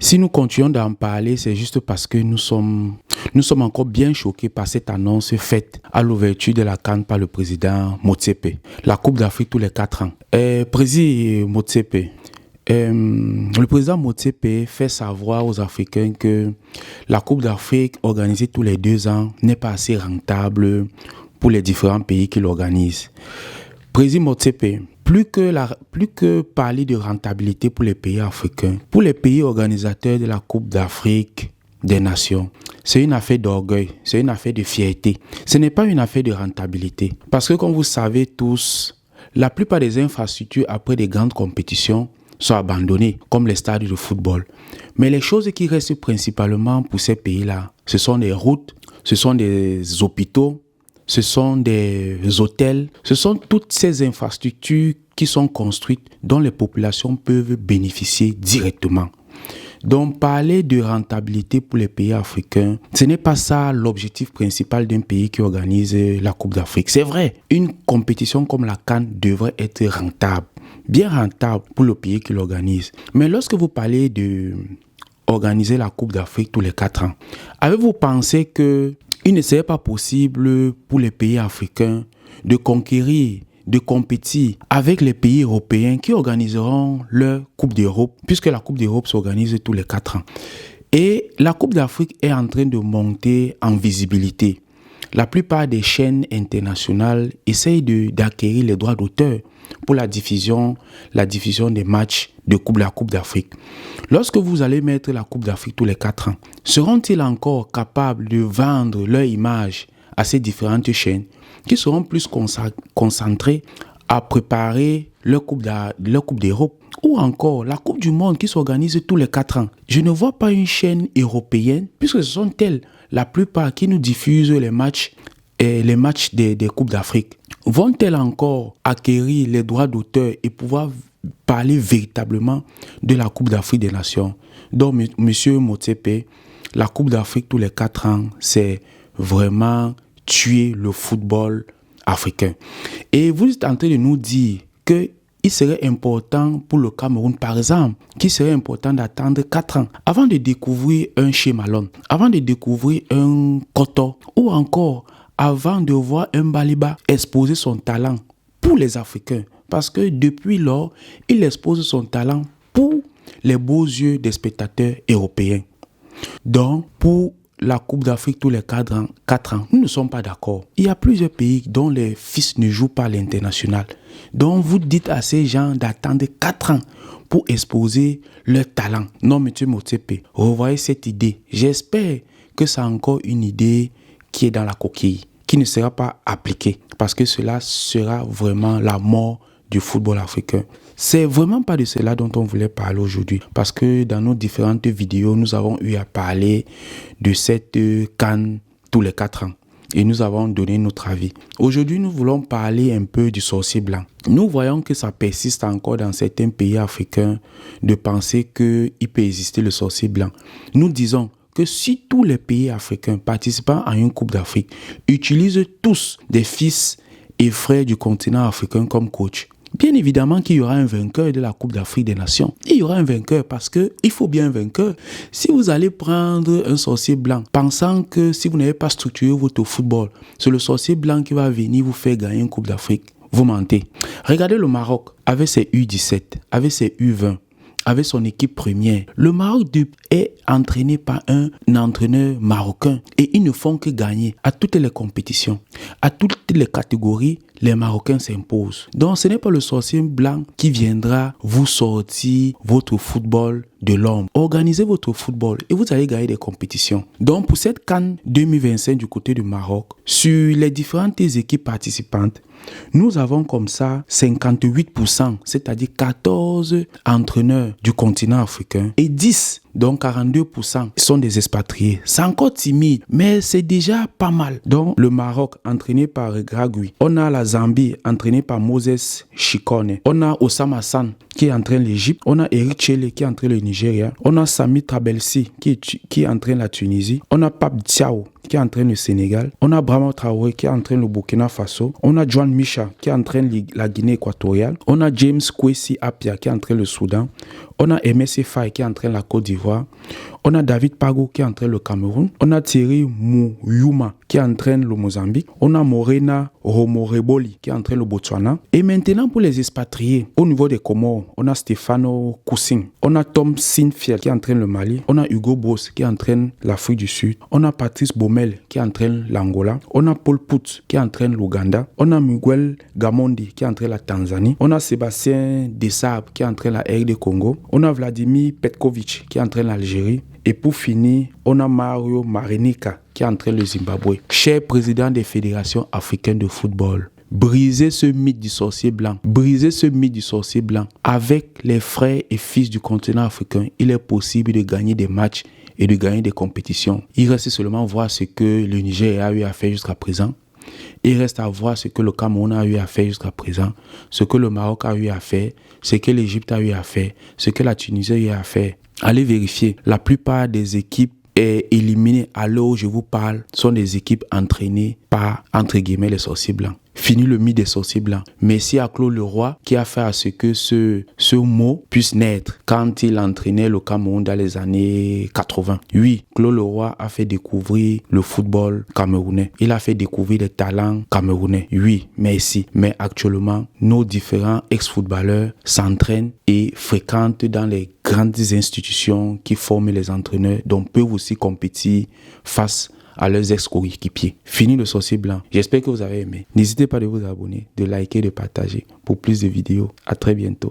Si nous continuons d'en parler, c'est juste parce que nous sommes encore bien choqués par cette annonce faite à l'ouverture de la CAN par le président Motsepe. La Coupe d'Afrique tous les 4 ans. Président Motsepe, le président Motsepe fait savoir aux Africains que la Coupe d'Afrique organisée tous les 2 ans n'est pas assez rentable pour les différents pays qui l'organisent. Président Motsepe, plus que parler de rentabilité pour les pays africains, pour les pays organisateurs de la Coupe d'Afrique des Nations, c'est une affaire d'orgueil, c'est une affaire de fierté. Ce n'est pas une affaire de rentabilité. Parce que comme vous savez tous, la plupart des infrastructures après des grandes compétitions sont abandonnées, comme les stades de football. Mais les choses qui restent principalement pour ces pays-là, ce sont des routes, ce sont des hôpitaux, ce sont des hôtels, ce sont toutes ces infrastructures qui sont construites dont les populations peuvent bénéficier directement. Donc parler de rentabilité pour les pays africains, ce n'est pas ça l'objectif principal d'un pays qui organise la Coupe d'Afrique. C'est vrai, une compétition comme la CAN devrait être rentable, bien rentable pour le pays qui l'organise. Mais lorsque vous parlez de organiser la Coupe d'Afrique tous les 4 ans, avez-vous pensé qu'il ne serait pas possible pour les pays africains de conquérir, de compétir avec les pays européens qui organiseront leur Coupe d'Europe, puisque la Coupe d'Europe s'organise tous les 4 ans. Et la Coupe d'Afrique est en train de monter en visibilité. La plupart des chaînes internationales essayent d'acquérir les droits d'auteur pour la diffusion des matchs de la Coupe d'Afrique. Lorsque vous allez mettre la Coupe d'Afrique tous les 4 ans, seront-ils encore capables de vendre leur image à ces différentes chaînes qui seront plus concentrées à préparer leur Coupe d'Europe ou encore la Coupe du Monde qui s'organise tous les 4 ans? Je ne vois pas une chaîne européenne, puisque ce sont elles la plupart qui nous diffusent les matchs des Coupes d'Afrique. Vont-elles encore acquérir les droits d'auteur et pouvoir parler véritablement de la Coupe d'Afrique des Nations? Donc, Monsieur Motsepe, la Coupe d'Afrique tous les 4 ans, c'est vraiment tuer le football africain. Et vous êtes en train de nous dire qu'il serait important pour le Cameroun, par exemple, qu'il serait important d'attendre 4 ans avant de découvrir un Chez Malone, avant de découvrir un Koto, ou encore avant de voir un Baliba exposer son talent pour les Africains. Parce que depuis lors, il expose son talent pour les beaux yeux des spectateurs européens. Donc, pour la Coupe d'Afrique tous les 4 ans, nous ne sommes pas d'accord. Il y a plusieurs pays dont les fils ne jouent pas à l'international. Donc, vous dites à ces gens d'attendre 4 ans pour exposer leur talent. Non, M. Motsepe, revoyez cette idée. J'espère que c'est encore une idée qui est dans la coquille, qui ne sera pas appliquée, parce que cela sera vraiment la mort du football africain. C'est vraiment pas de cela dont on voulait parler aujourd'hui, parce que dans nos différentes vidéos, nous avons eu à parler de cette CAN tous les 4 ans et nous avons donné notre avis. Aujourd'hui, nous voulons parler un peu du sorcier blanc. Nous voyons que ça persiste encore dans certains pays africains de penser qu'il peut exister le sorcier blanc. Nous disons que si tous les pays africains participant à une Coupe d'Afrique utilisent tous des fils et frères du continent africain comme coach, bien évidemment qu'il y aura un vainqueur de la Coupe d'Afrique des Nations. Il y aura un vainqueur parce qu'il faut bien un vainqueur. Si vous allez prendre un sorcier blanc, pensant que si vous n'avez pas structuré votre football, c'est le sorcier blanc qui va venir vous faire gagner une Coupe d'Afrique, vous mentez. Regardez le Maroc avec ses U17, avec ses U20, avec son équipe première. Le Maroc est entraîné par un entraîneur marocain et ils ne font que gagner à toutes les compétitions. À toutes les catégories, les Marocains s'imposent. Donc ce n'est pas le sorcier blanc qui viendra vous sortir votre football de l'ombre. Organisez votre football et vous allez gagner des compétitions. Donc pour cette CAN 2025 du côté du Maroc, sur les différentes équipes participantes, nous avons comme ça 58%, c'est-à-dire 14 entraîneurs du continent africain et 10, donc 42% sont des expatriés. C'est encore timide, mais c'est déjà pas mal. Donc le Maroc entraîné par Gragui, on a la Zambie entraînée par Moses Chikone, on a Osama San qui entraîne l'Égypte, on a Eric Chele qui entraîne le Nigeria, on a Sami Trabelsi qui entraîne la Tunisie, on a Pape Thiaw qui entraîne le Sénégal, on a Brahma Traoré qui entraîne le Burkina Faso, on a John Misha qui entraîne la Guinée équatoriale, on a James Kwesi Appiah qui entraîne le Soudan, on a MSC Faye qui entraîne la Côte d'Ivoire, d'Ivoire. On a David Pago qui entraîne le Cameroun. On a Thierry Mouyuma qui entraîne le Mozambique. On a Morena Romoreboli qui entraîne le Botswana. Et maintenant, pour les expatriés, au niveau des Comores, on a Stefano Koussing. On a Tom Sinfield qui entraîne le Mali. On a Hugo Bros qui entraîne l'Afrique du Sud. On a Patrice Baumel qui entraîne l'Angola. On a Paul Put qui entraîne l'Ouganda. On a Miguel Gamondi qui entraîne la Tanzanie. On a Sébastien Desabre qui entraîne la RD Congo. On a Vladimir Petkovic qui entraîne l'Algérie. Et pour finir, on a Mario Marinika qui entraîne le Zimbabwe. Cher président des fédérations africaines de football, brisez ce mythe du sorcier blanc. Brisez ce mythe du sorcier blanc. Avec les frères et fils du continent africain, il est possible de gagner des matchs et de gagner des compétitions. Il reste seulement voir ce que le Niger a eu à faire jusqu'à présent. Il reste à voir ce que le Cameroun a eu à faire jusqu'à présent, ce que le Maroc a eu à faire, ce que l'Égypte a eu à faire, ce que la Tunisie a eu à faire. Allez vérifier. La plupart des équipes éliminées à l'heure où je vous parle sont des équipes entraînées par, entre guillemets, les sorciers blancs. Fini le mythe des sorciers blancs. Merci à Claude Leroy qui a fait à ce que ce mot puisse naître quand il entraînait le Cameroun dans les années 80. Oui, Claude Leroy a fait découvrir le football camerounais. Il a fait découvrir les talents camerounais. Oui, merci. Mais actuellement, nos différents ex-footballeurs s'entraînent et fréquentent dans les grandes institutions qui forment les entraîneurs, dont peuvent aussi compétir face à leurs ex-coéquipiers. Fini le sorcier blanc. J'espère que vous avez aimé. N'hésitez pas de vous abonner, de liker, de partager pour plus de vidéos. À très bientôt.